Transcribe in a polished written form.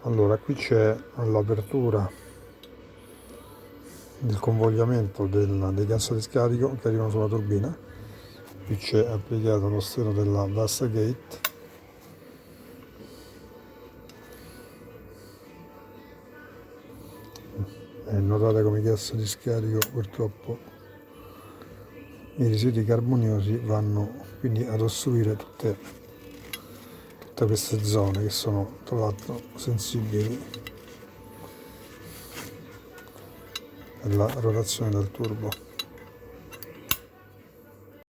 Allora, qui c'è l'apertura del convogliamento dei gas di scarico che arrivano sulla turbina. Qui c'è applicato lo stelo della Gate. E notate come i gas di scarico purtroppo i residui carboniosi vanno quindi ad ostruire tutte queste zone che sono tra l'altro sensibili alla rotazione del turbo.